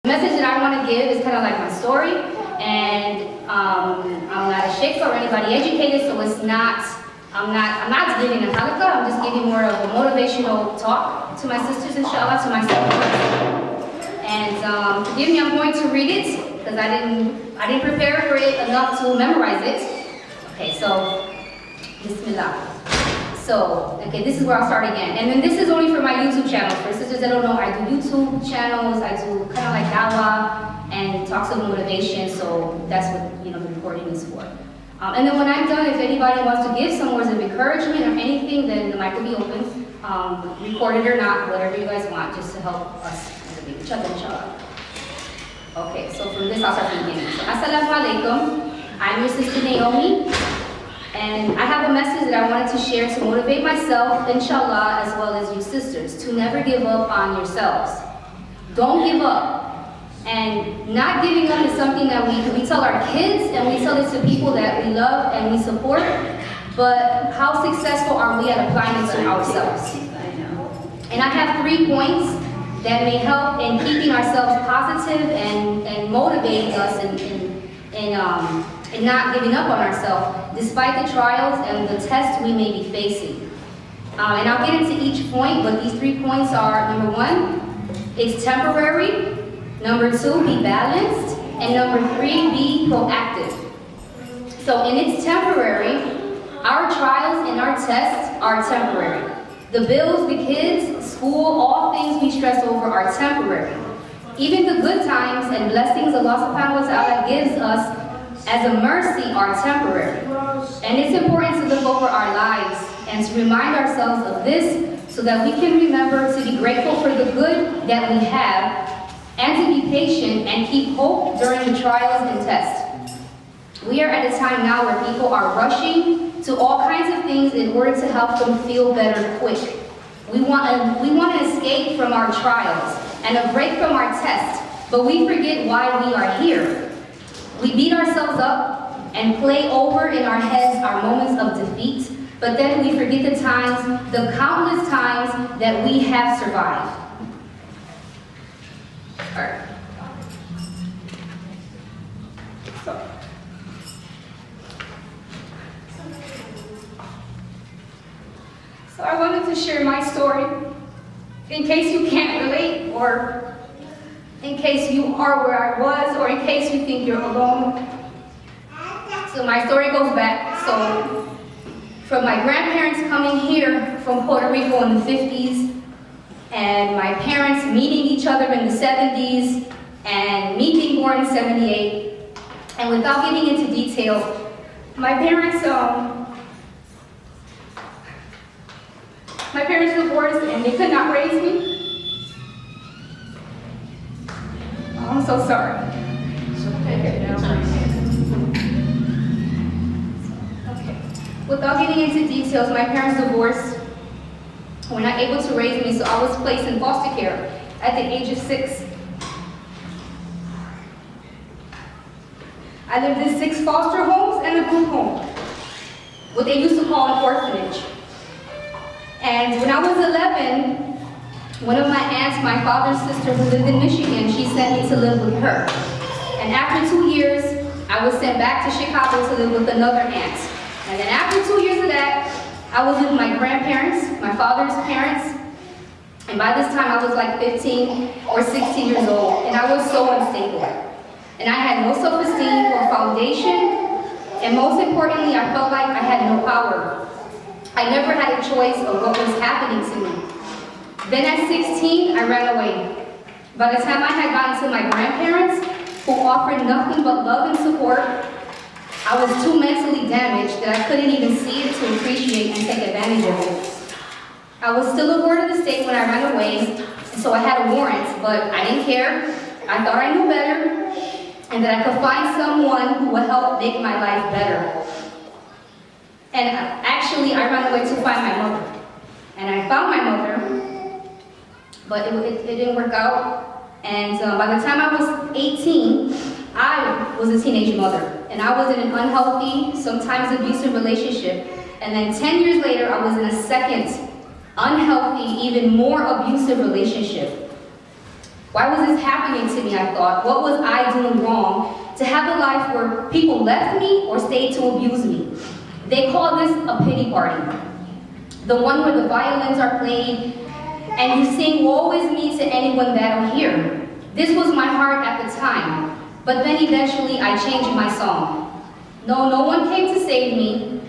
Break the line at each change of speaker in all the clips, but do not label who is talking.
The message that I want to give is kind of like my story, and I'm not a sheikh or anybody educated, so it's not. I'm not giving a halakha. I'm just giving more of a motivational talk to my sisters, inshallah, to myself. And forgive me, I'm going to read it because I didn't prepare for it enough to memorize it. Okay, so Bismillah. So, okay, this is where I'll start again. And then this is only for my YouTube channel. For sisters that don't know, I do YouTube channels. I do kind of like dawah and talks of motivation. So that's what the recording is for. And then when I'm done, if anybody wants to give some words of encouragement or anything, then the mic will be open, recorded or not, whatever you guys want, just to help us motivate each other, inshallah. Okay, so from this, I'll start from the beginning. So, AsalaamuAlykum. I'm your sister Naomi, and I have a message that I wanted to share to motivate myself, inshallah, as well as you sisters, to never give up on yourselves. Don't give up. And not giving up is something that we tell our kids, and we tell it to people that we love and we support, but how successful are we at applying it to ourselves? And I have 3 points that may help in keeping ourselves positive and motivating us in not giving up on ourselves, despite the trials and the tests we may be facing. And I'll get into each point, but these 3 points are, number 1, it's temporary. Number 2, be balanced. And number 3, be proactive. So in its temporary, our trials and our tests are temporary. The bills, the kids, school, all things we stress over are temporary. Even the good times and blessings Allah subhanahu wa ta'ala gives us as a mercy are temporary. And it's important to look over our lives and to remind ourselves of this so that we can remember to be grateful for the good that we have, and to be patient and keep hope during the trials and tests. We are at a time now where people are rushing to all kinds of things in order to help them feel better quick. We want an escape from our trials and a break from our tests, but we forget why we are here. We beat ourselves up and play over in our heads our moments of defeat, but then we forget the countless times that we have survived. Alright. So I wanted to share my story in case you can't relate, or in case you are where I was, or in case you think you're alone. So my story goes back. So from my grandparents coming here from Puerto Rico in the 50s, and my parents meeting each other in the 70s, and me being born in 78. And without getting into detail, my parents divorced and they could not raise me. Oh, I'm so sorry. Okay. Without getting into details, my parents divorced. Were not able to raise me, so I was placed in foster care at the age of 6. I lived in 6 foster homes and a group home, what they used to call an orphanage. And when I was 11, one of my aunts, my father's sister who lived in Michigan, she sent me to live with her. And after 2 years, I was sent back to Chicago to live with another aunt. And then after 2 years of that, I was with my grandparents, my father's parents, and by this time I was like 15 or 16 years old, and I was so unstable. And I had no self-esteem or foundation, and most importantly, I felt like I had no power. I never had a choice of what was happening to me. Then at 16, I ran away. By the time I had gotten to my grandparents, who offered nothing but love and support, I was too mentally damaged that I couldn't even see it to appreciate and take advantage of it. I was still a ward of the state when I ran away, and so I had a warrant, but I didn't care. I thought I knew better, and that I could find someone who would help make my life better. And actually, I ran away to find my mother. And I found my mother, but it didn't work out. And by the time I was 18, I was a teenage mother. And I was in an unhealthy, sometimes abusive relationship. And then 10 years later, I was in a second unhealthy, even more abusive relationship. Why was this happening to me, I thought? What was I doing wrong to have a life where people left me or stayed to abuse me? They call this a pity party. The one where the violins are played and you sing woe is me to anyone that'll hear. This was my heart at the time, but then eventually I changed my song. No one came to save me.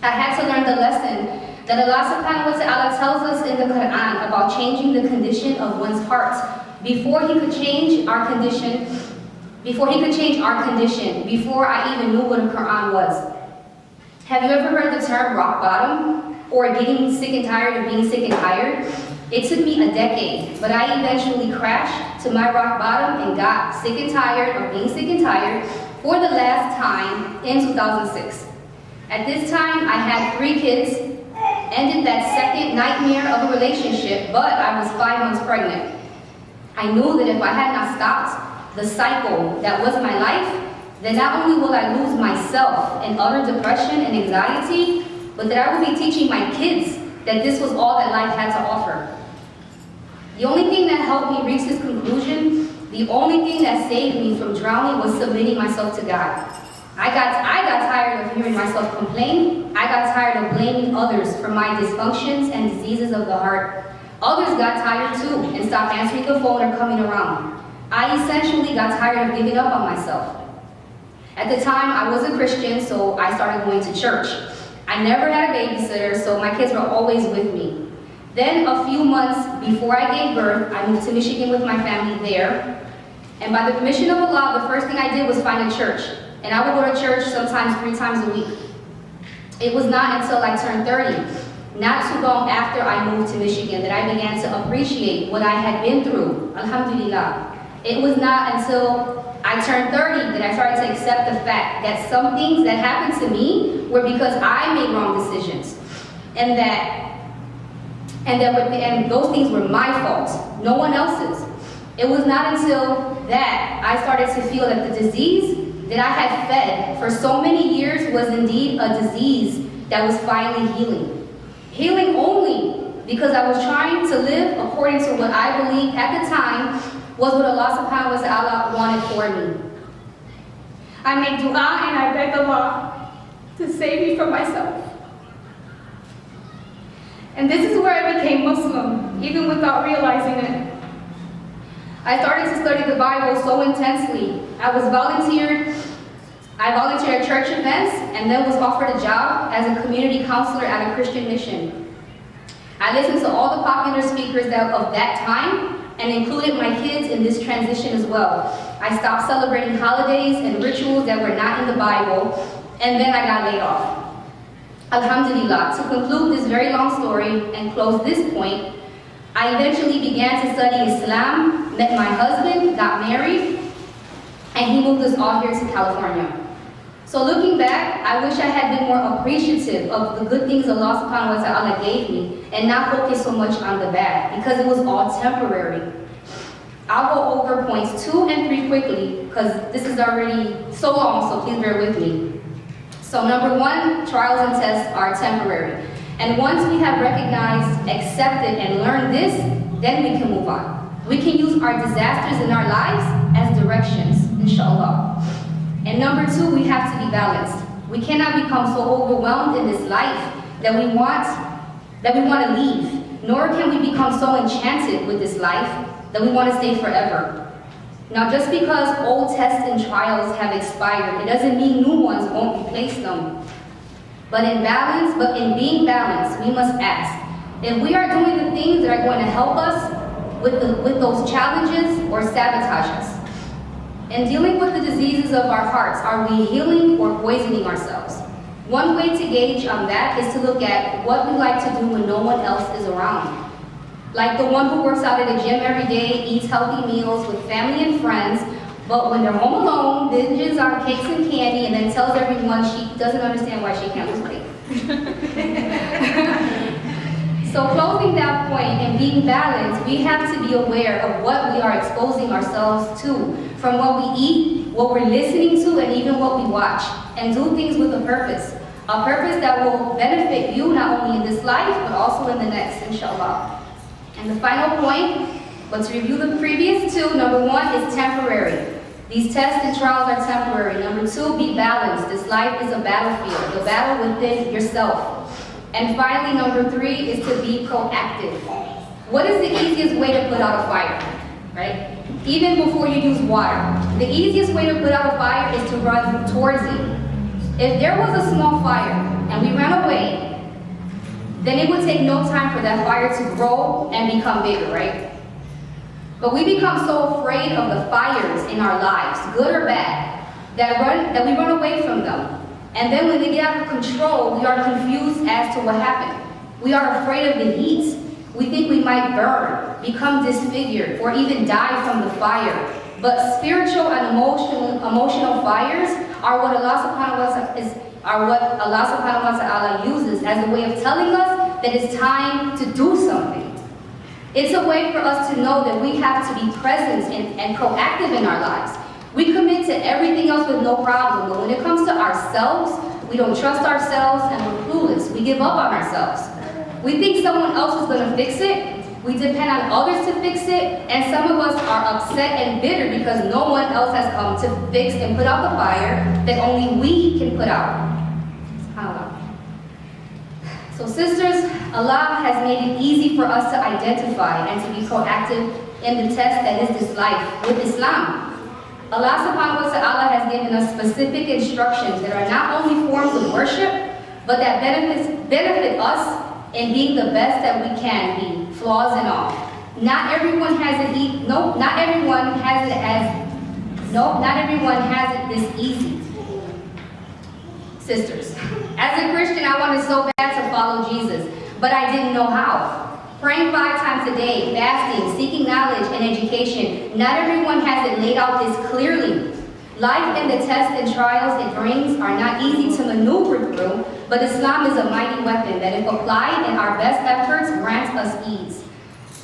I had to learn the lesson that Allah subhanahu wa ta'ala tells us in the Quran about changing the condition of one's heart before He could change our condition, before I even knew what a Quran was. Have you ever heard the term rock bottom or getting sick and tired of being sick and tired? It took me a decade, but I eventually crashed to my rock bottom and got sick and tired of being sick and tired for the last time in 2006. At this time, I had 3 kids, ended that second nightmare of a relationship, but I was 5 months pregnant. I knew that if I had not stopped the cycle that was my life, then not only will I lose myself in utter depression and anxiety, but that I will be teaching my kids that this was all that life had to offer. The only thing that helped me reach this conclusion, the only thing that saved me from drowning was submitting myself to God. I got tired of hearing myself complain. I got tired of blaming others for my dysfunctions and diseases of the heart. Others got tired too and stopped answering the phone or coming around. I essentially got tired of giving up on myself. At the time, I was a Christian, so I started going to church. I never had a babysitter, so my kids were always with me. Then, a few months before I gave birth, I moved to Michigan with my family there. And by the permission of Allah, the first thing I did was find a church. And I would go to church sometimes 3 times a week. It was not until I turned 30, not too long after I moved to Michigan, that I began to appreciate what I had been through. Alhamdulillah. It was not until I turned 30 that I started to accept the fact that some things that happened to me were because I made wrong decisions. And those things were my fault, no one else's. It was not until that I started to feel that the disease that I had fed for so many years was indeed a disease that was finally healing. Healing only because I was trying to live according to what I believed at the time was what Allah subhanahu wa ta'ala wanted for me. I made dua and I begged Allah to save me from myself. And this is where I became Muslim, even without realizing it. I started to study the Bible so intensely. I volunteered at church events and then was offered a job as a community counselor at a Christian mission. I listened to all the popular speakers of that time and included my kids in this transition as well. I stopped celebrating holidays and rituals that were not in the Bible, and then I got laid off. Alhamdulillah, to conclude this very long story and close this point, I eventually began to study Islam, met my husband, got married, and he moved us all here to California. So looking back, I wish I had been more appreciative of the good things Allah subhanahu wa ta'ala gave me and not focus so much on the bad, because it was all temporary. I'll go over points 2 and 3 quickly because this is already so long, so please bear with me. So number 1, trials and tests are temporary. And once we have recognized, accepted, and learned this, then we can move on. We can use our disasters in our lives as directions, InshaAllah. And number 2, we have to be balanced. We cannot become so overwhelmed in this life that we want to leave, nor can we become so enchanted with this life that we want to stay forever. Now, just because old tests and trials have expired, it doesn't mean new ones won't replace them. But in being balanced, we must ask, if we are doing the things that are going to help us with those challenges or sabotage us. In dealing with the diseases of our hearts, are we healing or poisoning ourselves? One way to gauge on that is to look at what we like to do when no one else is around. Like the one who works out at a gym every day, eats healthy meals with family and friends, but when they're home alone, binges on cakes and candy and then tells everyone she doesn't understand why she can't lose weight. So closing that point and being balanced, we have to be aware of what we are exposing ourselves to, from what we eat, what we're listening to, and even what we watch, and do things with a purpose that will benefit you not only in this life, but also in the next, inshallah. And the final point, But to review the previous two, number one is temporary. These tests and trials are temporary. Number two, be balanced. This life is a battlefield, the battle within yourself. And finally, number three is to be proactive. What is the easiest way to put out a fire, right? Even before you use water. The easiest way to put out a fire is to run towards it. If there was a small fire and we ran away, then it would take no time for that fire to grow and become bigger, right? But we become so afraid of the fires in our lives, good or bad, that we run away from them. And then when they get out of control, we are confused as to what happened. We are afraid of the heat. We think we might burn, become disfigured, or even die from the fire. But spiritual and emotional fires are what Allah subhanahu wa ta'ala uses as a way of telling us that it's time to do something. It's a way for us to know that we have to be present and proactive in our lives. We commit to everything else with no problem, but when it comes to ourselves, we don't trust ourselves and we're clueless. We give up on ourselves. We think someone else is going to fix it. We depend on others to fix it, and some of us are upset and bitter because no one else has come to fix and put out the fire that only we can put out. SubhanAllah. So sisters, Allah has made it easy for us to identify and to be proactive in the test that is this life with Islam. Allah subhanahu wa ta'ala has given us specific instructions that are not only forms of worship, but that benefit us in being the best that we can be, flaws and all. Not everyone has it this easy. Sisters, as a Christian, I wanted so bad to follow Jesus, but I didn't know how. Praying 5 times a day, fasting, seeking knowledge and education. Not everyone has it laid out this clearly. Life and the tests and trials it brings are not easy to maneuver through, but Islam is a mighty weapon that if applied in our best efforts grants us ease.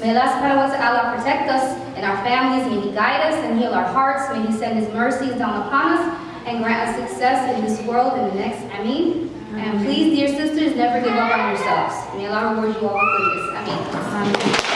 May Allah subhanahu wa ta'ala protect us and our families. May He guide us and heal our hearts. May He send His mercies down upon us and grant us success in this world and the next. Ameen. And please, dear sisters, never give up on yourselves. May Allah reward you all with goodness. Ameen.